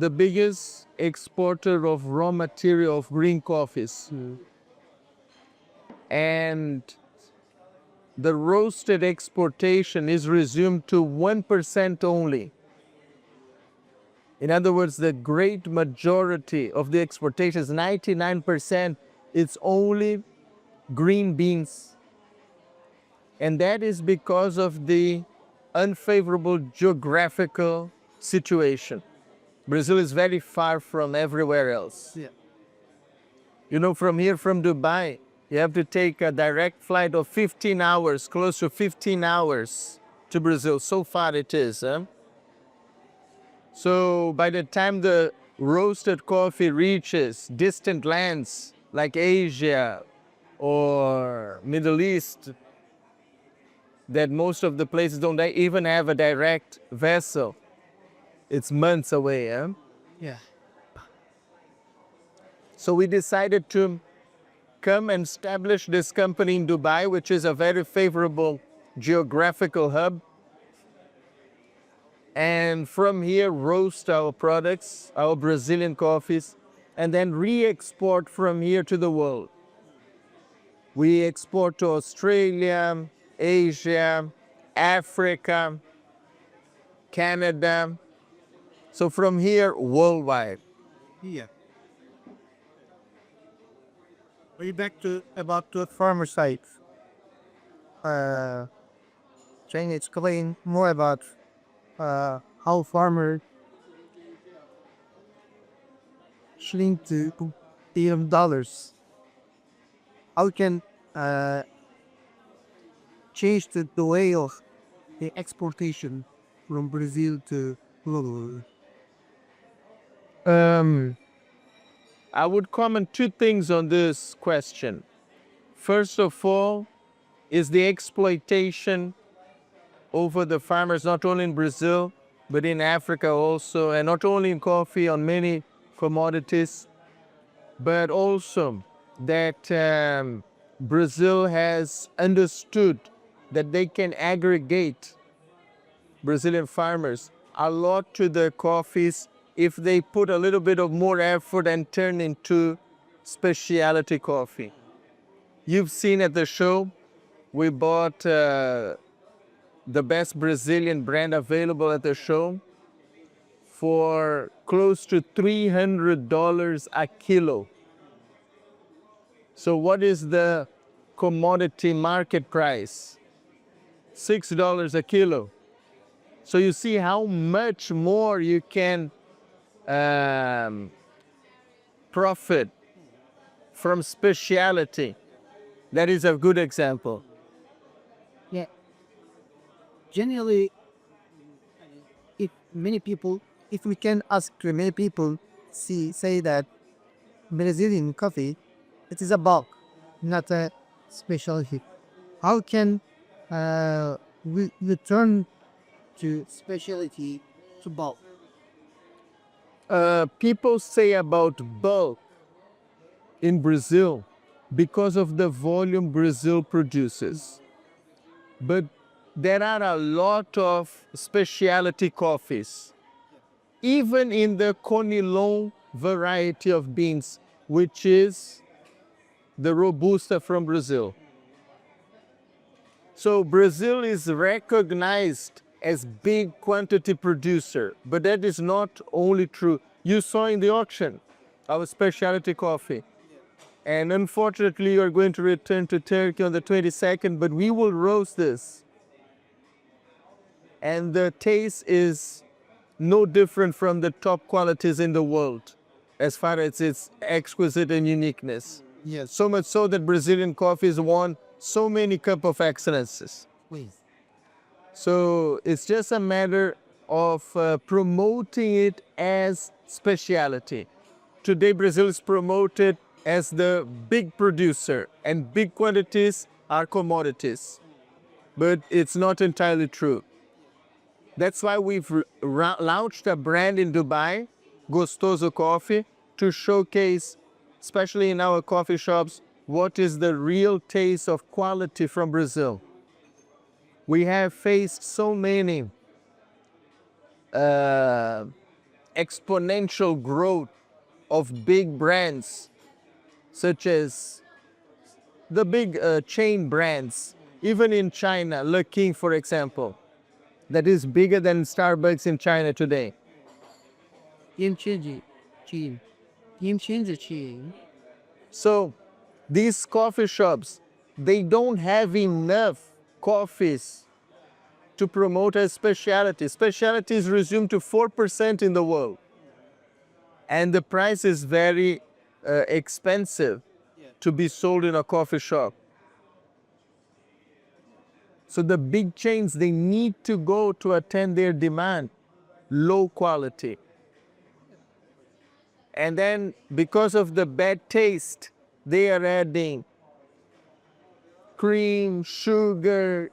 the biggest exporter of raw material of green coffees. And the roasted exportation is resumed to 1% only. In other words, the great majority of the exportations, 99%, it's only green beans. And that is because of the unfavorable geographical situation. Brazil is very far from everywhere else. Yeah. You know, from here, from Dubai, you have to take a direct flight of 15 hours, close to 15 hours to Brazil. So far it is. So by the time the roasted coffee reaches distant lands like Asia or Middle East, that most of the places don't even have a direct vessel, it's months away. Yeah. So we decided to come and establish this company in Dubai, which is a very favorable geographical hub. And from here, roast our products, our Brazilian coffees, and then re-export from here to the world. We export to Australia, Asia, Africa, Canada. So from here, worldwide. Yeah. Way back to about the farmer side. Trying to explain more about how farmer shrink to $1 billion. How can change the way of the exportation from Brazil to global? I would comment two things on this question. First of all, is the exploitation over the farmers, not only in Brazil, but in Africa also, and not only in coffee, on many commodities, but also that Brazil has understood that they can aggregate Brazilian farmers a lot to the coffees if they put a little bit of more effort and turn into specialty coffee. You've seen at the show, we bought the best Brazilian brand available at the show for close to $300 a kilo. So what is the commodity market price? $6 a kilo. So you see how much more you can profit from specialty. That is a good example. Yeah. Generally, if we can ask to many people, say that Brazilian coffee, it is a bulk, not a specialty. How can we return to specialty to bulk? People say about bulk in Brazil because of the volume Brazil produces. But there are a lot of specialty coffees, even in the Conilon variety of beans, which is the Robusta from Brazil. So Brazil is recognized as big quantity producer, but that is not only true. You saw in the auction our specialty coffee. And unfortunately, you're going to return to Turkey on the 22nd, but we will roast this. And the taste is no different from the top qualities in the world as far as its exquisite and uniqueness. Yes. So much so that Brazilian coffee has won so many Cup of Excellences. Please. So it's just a matter of promoting it as specialty. Today, Brazil is promoted as the big producer, and big quantities are commodities. But it's not entirely true. That's why we've launched a brand in Dubai, Gostoso Coffee, to showcase, especially in our coffee shops, what is the real taste of quality from Brazil. We have faced so many exponential growth of big brands such as the big chain brands, even in China, Le King, for example, that is bigger than Starbucks in China today. Game changer. Chain. Game changer chain. So these coffee shops, they don't have enough coffees to promote as specialty. Specialty is resumed to 4% in the world. And the price is very expensive to be sold in a coffee shop. So the big chains, they need to go to attend their demand, low quality. And then because of the bad taste, they are adding cream, sugar,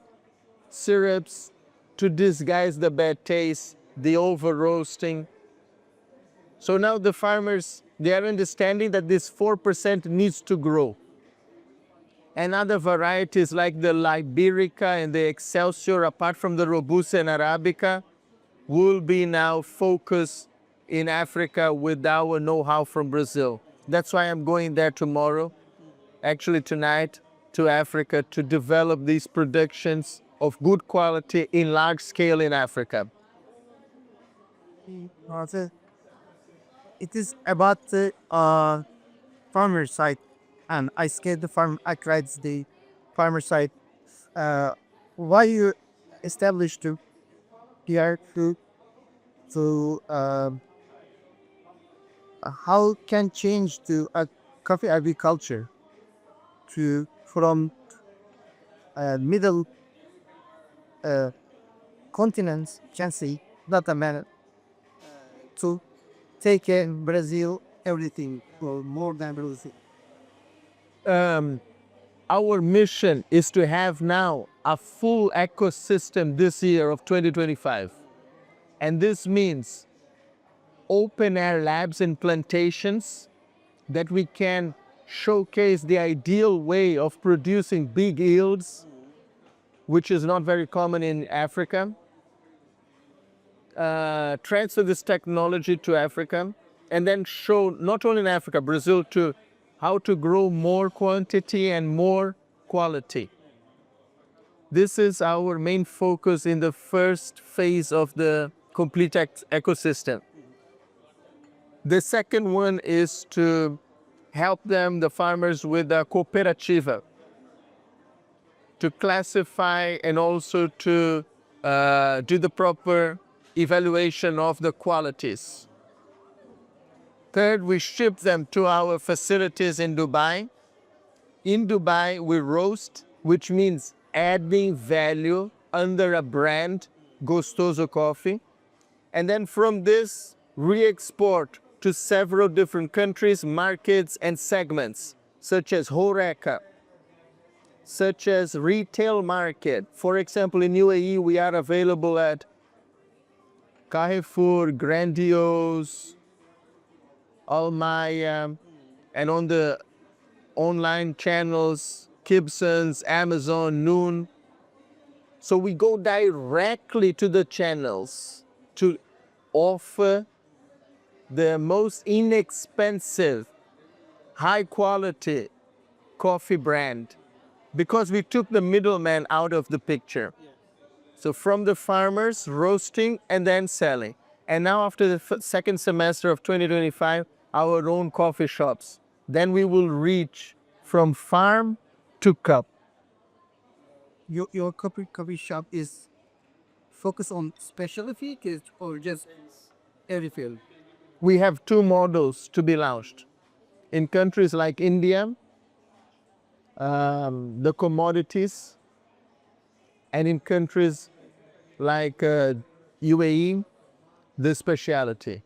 syrups to disguise the bad taste, the over roasting. So now the farmers, they are understanding that this 4% needs to grow. And other varieties like the Liberica and the Excelsior, apart from the Robusta and Arabica, will be now focused in Africa with our know-how from Brazil. That's why I'm going there tomorrow, actually tonight, to Africa to develop these productions of good quality in large scale in Africa. Also, it is about the farmer side, and I scared the farm. I cried the farmer side. Uh, why you established to here to how can change to a coffee agriculture to from middle uh, continents can see not a man to take in Brazil everything or more than Brazil. Um, our mission is to have now a full ecosystem this year of 2025. And this means open air labs and plantations that we can showcase the ideal way of producing big yields, which is not very common in Africa. Transfer this technology to Africa, and then show not only in Africa, Brazil too, how to grow more quantity and more quality. This is our main focus in the first phase of the complete ecosystem. The second one is to help them, the farmers, with a cooperativa to classify and also to do the proper evaluation of the qualities. Third, we ship them to our facilities in Dubai. In Dubai, we roast, which means adding value under a brand, Gostoso Coffee. And then from this, re-export to several different countries, markets, and segments, such as Horeca, such as retail market. For example, in UAE, we are available at Carrefour, Grandiose, Almaya, and on the online channels, Gibson's, Amazon, Noon. So we go directly to the channels to offer the most inexpensive, high quality coffee brand because we took the middleman out of the picture. So from the farmers, roasting and then selling. And now after the second semester of 2025, our own coffee shops. Then we will reach from farm to cup. Your coffee shop is focused on specialty or just every field? We have two models to be launched. In countries like India, the commodities, and in countries like UAE, the specialty.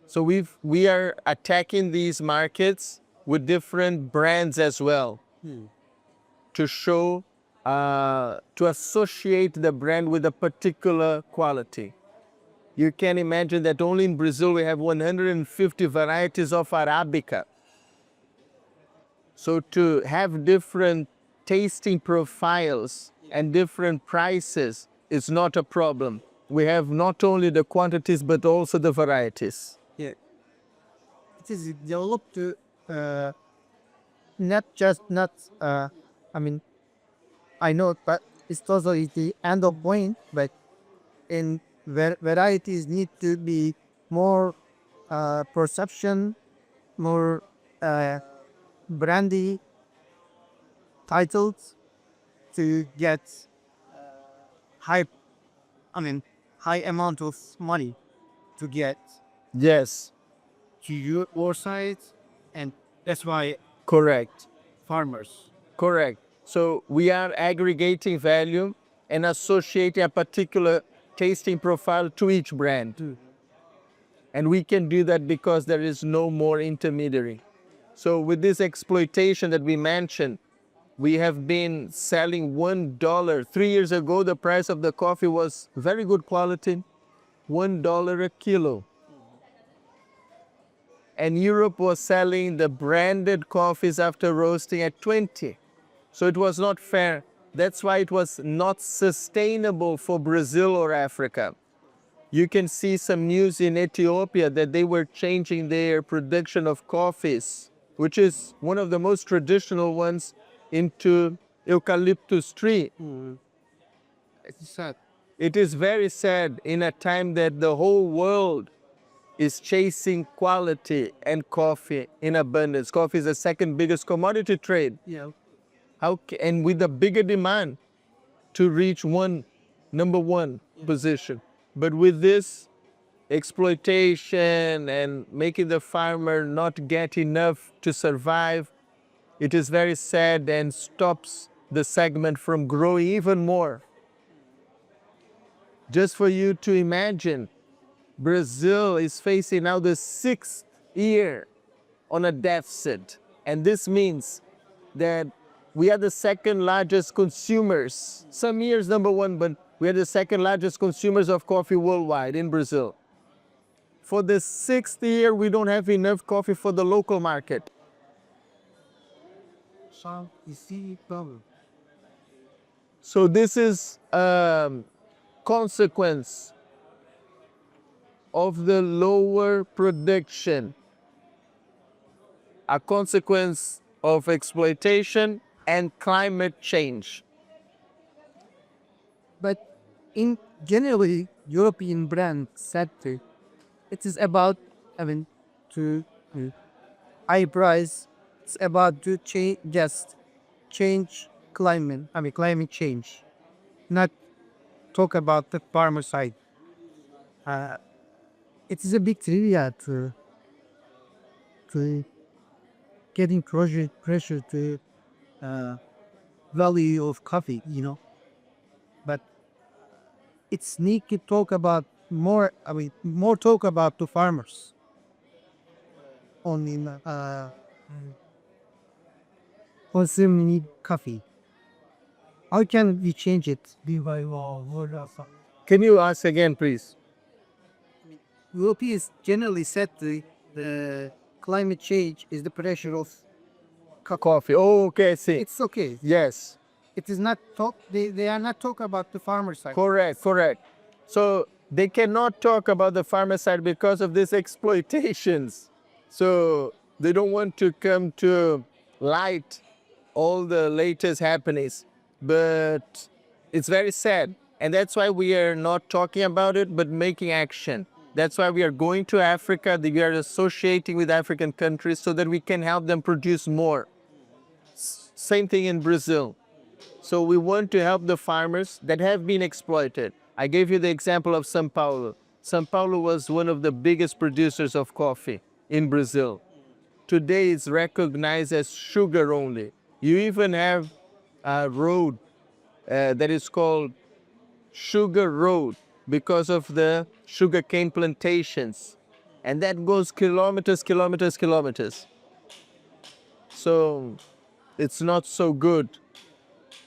So we are attacking these markets with different brands as well to show, to associate the brand with a particular quality. You can imagine that only in Brazil we have 150 varieties of Arabica. So to have different tasting profiles and different prices is not a problem. we have not only the quantities but also the varieties. Yeah. It is developed to not just not I mean I know, but it's totally the end of point, but in varieties need to be more perception, more uh, brandy titles to get high, I mean, high amount of money to get Yes, to your side, and that's why correct. farmers. Correct. So we are aggregating value and associating a particular tasting profile to each brand. And we can do that because there is no more intermediary. So with this exploitation that we mentioned, we have been selling $1. 3 years ago, the price of the coffee was very good quality, $1 a kilo. And Europe was selling the branded coffees after roasting at 20. So it was not fair. That's why it was not sustainable for Brazil or Africa. You can see some news in Ethiopia that they were changing their production of coffees, which is one of the most traditional ones, into eucalyptus tree. It's sad. It is very sad in a time that the whole world is chasing quality and coffee in abundance. Coffee is the second biggest commodity trade. Yeah. And with a bigger demand to reach number one position. But with this exploitation and making the farmer not get enough to survive, it is very sad and stops the segment from growing even more. Just for you to imagine, Brazil is facing now the 6th year on a deficit. And this means that we are the second largest consumers. Some years number one, but we are the second largest consumers of coffee worldwide in Brazil. For the 6th year, we don't have enough coffee for the local market. So you see problem. So this is a consequence of the lower production, a consequence of exploitation and climate change. But in generally European brand sector, it is about, I mean, to high price. It's about to change climate. I mean climate change, not talk about the farmer side. Uh, it is a big trivia to getting pressure to uh, value of coffee, but it's need to talk about more. I mean, more talk about the farmers only consuming coffee. How can we change it? Can you ask again, please? Europeans generally said the climate change is the pressure of Coffee. Oh, okay, I see. it's okay. Yes. It is not talk. They are not talk about the farmer side. Correct, correct. So they cannot talk about the farmer side because of these exploitations. So they don't want to come to light all the latest happenings. But it's very sad. And that's why we are not talking about it, but making action. That's why we are going to Africa. We are associating with African countries so that we can help them produce more. Same thing in Brazil. So we want to help the farmers that have been exploited. I gave you the example of São Paulo. São Paulo was one of the biggest producers of coffee in Brazil. Today it's recognized as sugar only. You even have a road that is called Sugar Road because of the sugarcane plantations. And that goes kilometers, kilometers, kilometers. So it's not so good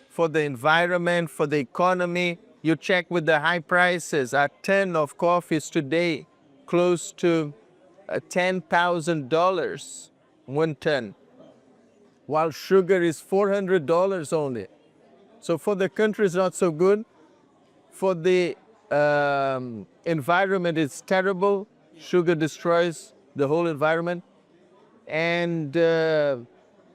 for the environment, for the economy. You check with the high prices. A ton of coffee is today close to $10,000, 1 ton, while sugar is $400 only. So for the country, it's not so good. For the environment is terrible. Sugar destroys the whole environment. And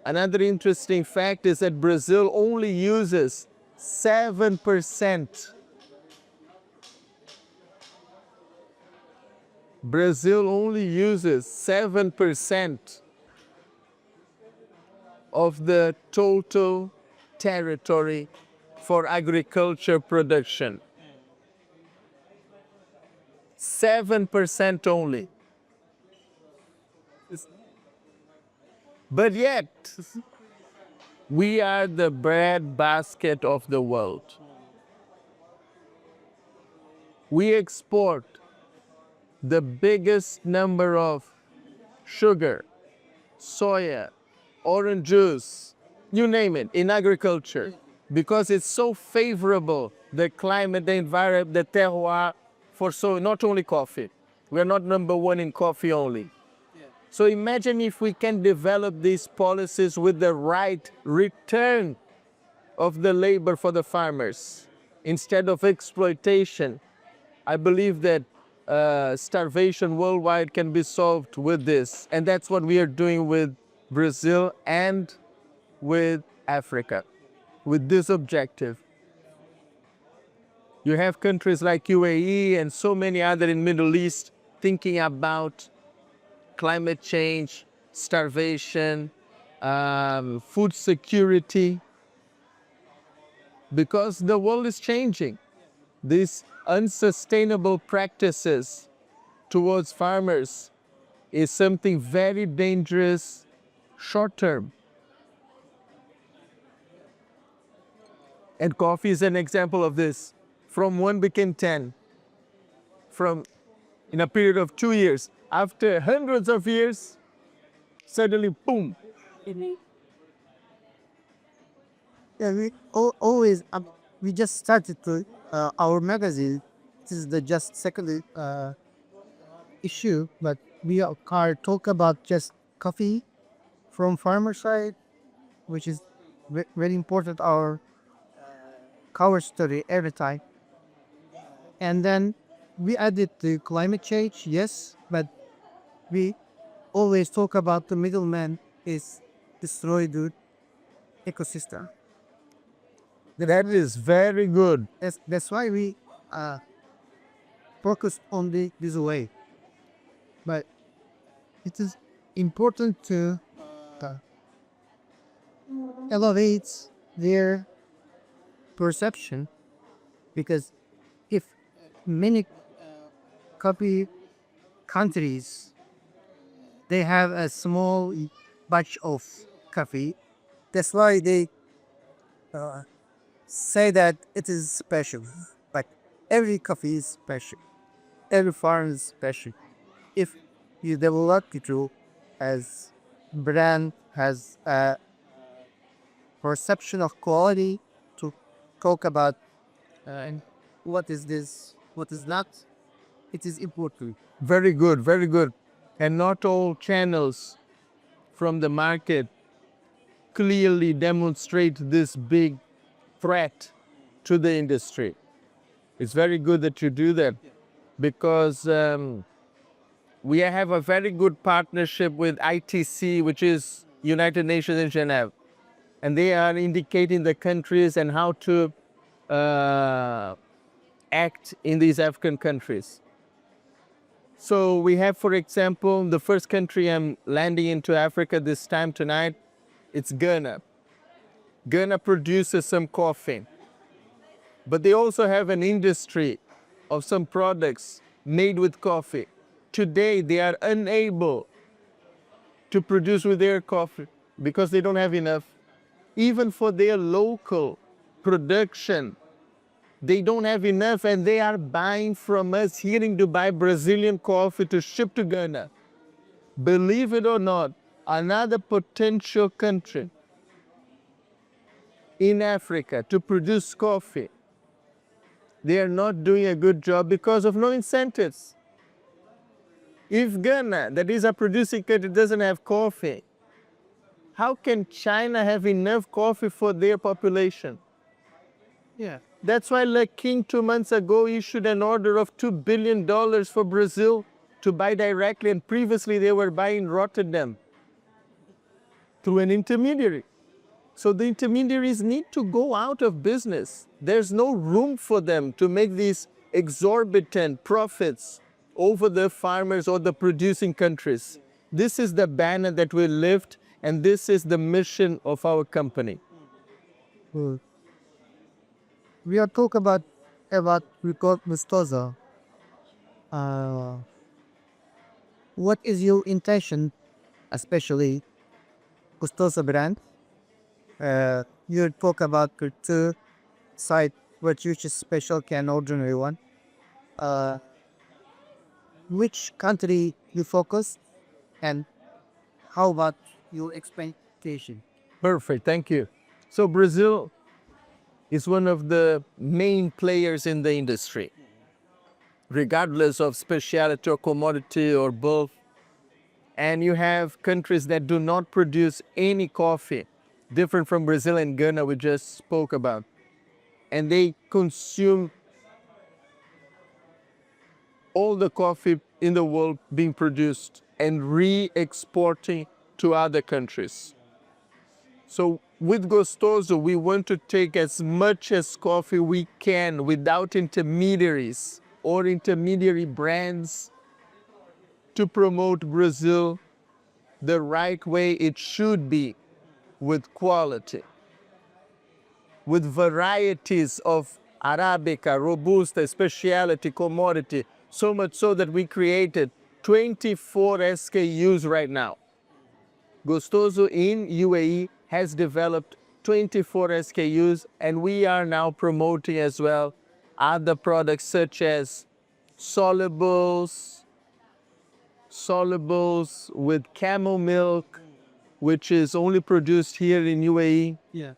another interesting fact is that Brazil only uses 7%. Brazil only uses 7% of the total territory for agriculture production. 7% only. But yet, we are the breadbasket of the world. We export the biggest number of sugar, soya, orange juice, you name it, in agriculture, because it's so favorable, the climate, the environment, the terroir, for so not only coffee. We're not number one in coffee only. So imagine if we can develop these policies with the right return of the labor for the farmers instead of exploitation. I believe that starvation worldwide can be solved with this. And that's what we are doing with Brazil and with Africa, with this objective. You have countries like UAE and so many other in Middle East thinking about climate change, starvation, food security, because the world is changing. These unsustainable practices towards farmers is something very dangerous short term. And coffee is an example of this. From 1 became 10. From in a period of 2 years. After hundreds of years, suddenly, boom. Yeah, always we just started to our magazine. This is the just second issue, but we are talk about just coffee from farmer side, which is very important. Our cover story every time, and then we added the climate change. Yes, but we always talk about the middleman is destroy the ecosystem. That is very good. That's why we focus on this way. But it is important to uh, elevate their perception, because if many copy countries they have a small batch of coffee, that's why they say that it is special. But every coffee is special, every farm is special. If you develop it through as brand has a perception of quality to talk about and what is this, what is not, it is important. Very good, very good. And not all channels from the market clearly demonstrate this big threat to the industry. It's very good that you do that, because we have a very good partnership with ITC, which is United Nations in Geneva. And they are indicating the countries and how to act in these African countries. So we have, for example, the first country I'm landing into Africa this time tonight, it's Ghana. Ghana produces some coffee, but they also have an industry of some products made with coffee. Today, they are unable to produce with their coffee because they don't have enough. Even for their local production, they don't have enough, and they are buying from us here in Dubai Brazilian coffee to ship to Ghana. Believe it or not, another potential country in Africa to produce coffee, they are not doing a good job because of no incentives. If Ghana, that is a producing country, doesn't have coffee, how can China have enough coffee for their population? Yeah. That's why like King 2 months ago issued an order of $2 billion for Brazil to buy directly, and previously they were buying Rotterdam through an intermediary. So the intermediaries need to go out of business. There's no room for them to make these exorbitant profits over the farmers or the producing countries. This is the banner that we lift, and this is the mission of our company. Good. We are talk about record Mustaza. Uh, what is your intention, especially Gustosa brand? You talk about culture side, what which is special can ordinary one. Uh, which country you focus, and how about your expectation? Perfect, thank you. So Brazil is one of the main players in the industry, regardless of specialty or commodity or both. And you have countries that do not produce any coffee, different from Brazil and Ghana we just spoke about. And they consume all the coffee in the world being produced and re-exporting to other countries. So with Gostoso, we want to take as much as coffee we can without intermediaries or intermediary brands to promote Brazil the right way it should be, with quality, with varieties of Arabica, Robusta, specialty, commodity, so much so that we created 24 SKUs right now. Gostoso in UAE has developed 24 SKUs, and we are now promoting as well other products such as solubles, with camel milk, which is only produced here in UAE. Yeah.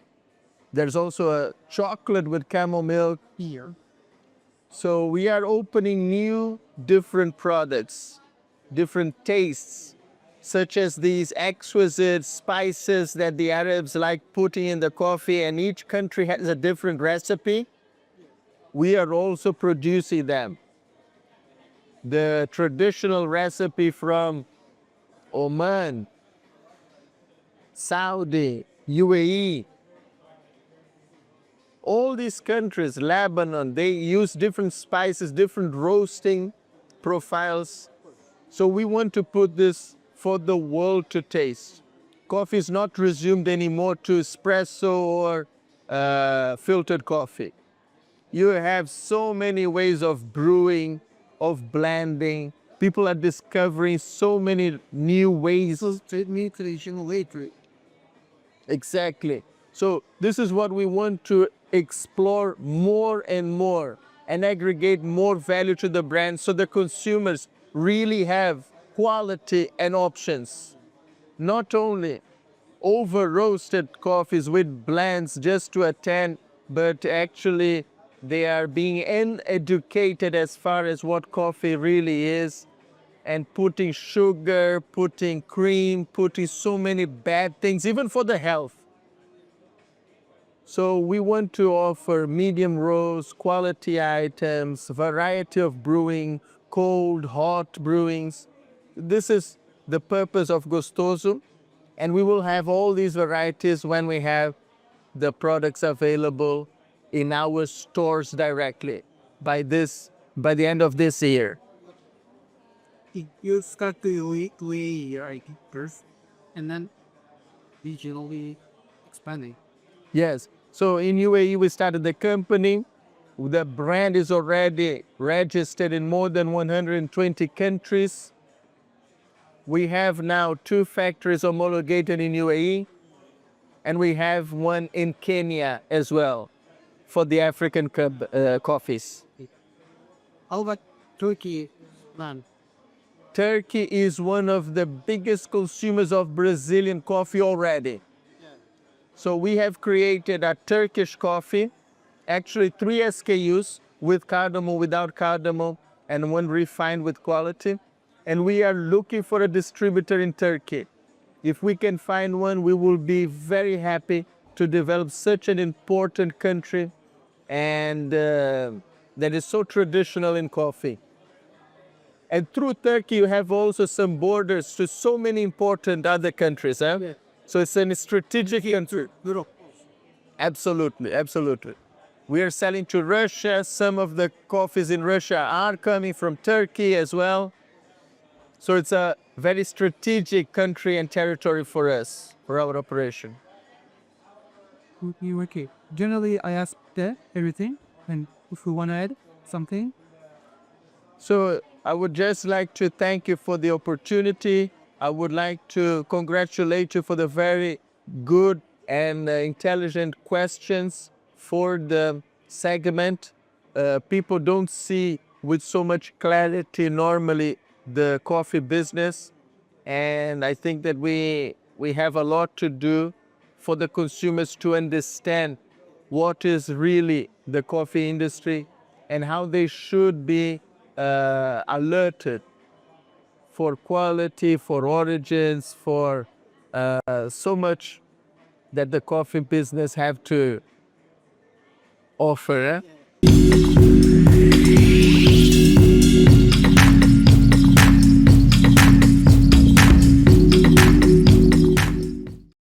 There's also a chocolate with camel milk. Here. So we are opening new different products, different tastes, such as these exquisite spices that the Arabs like putting in the coffee, and each country has a different recipe. We are also producing them. The traditional recipe from Oman, Saudi, UAE, all these countries, Lebanon, they use different spices, different roasting profiles. So we want to put this for the world to taste. Coffee is not resumed anymore to espresso or filtered coffee. You have so many ways of brewing, of blending. People are discovering so many new ways. Traditional way to Exactly. So this is what we want to explore more and more and aggregate more value to the brand so the consumers really have quality and options. Not only over roasted coffees with blends just to attend, but actually they are being educated as far as what coffee really is, and putting sugar, putting cream, putting so many bad things, even for the health. So we want to offer medium roast, quality items, variety of brewing, cold, hot brewings. This is the purpose of Gostoso, and we will have all these varieties when we have the products available in our stores directly by the end of this year. you start to a first, and then regionally expanding. Yes. So in UAE, we started the company. The brand is already registered in more than 120 countries. We have now 2 factories homologated in UAE, and we have one in Kenya as well for the African coffees. How about Turkey, man? Turkey is one of the biggest consumers of Brazilian coffee already. So we have created a Turkish coffee, actually 3 SKUs, with cardamom, without cardamom, and one refined with quality. And we are looking for a distributor in Turkey. If we can find one, we will be very happy to develop such an important country and that is so traditional in coffee. And through Turkey, you have also some borders to so many important other countries. Huh? Yeah. So it's a strategic country. Europe. Absolutely, absolutely. We are selling to Russia. Some of the coffees in Russia are coming from Turkey as well. So it's a very strategic country and territory for us, for our operation. Okay, okay. Generally, I ask that everything, and if you want to add something, So I would just like to thank you for the opportunity. I would like to congratulate you for the very good and intelligent questions for the segment. People don't see with so much clarity normally the coffee business, and I think that we have a lot to do for the consumers to understand what is really the coffee industry and how they should be alerted for quality, for origins, for so much that the coffee business have to offer. Eh?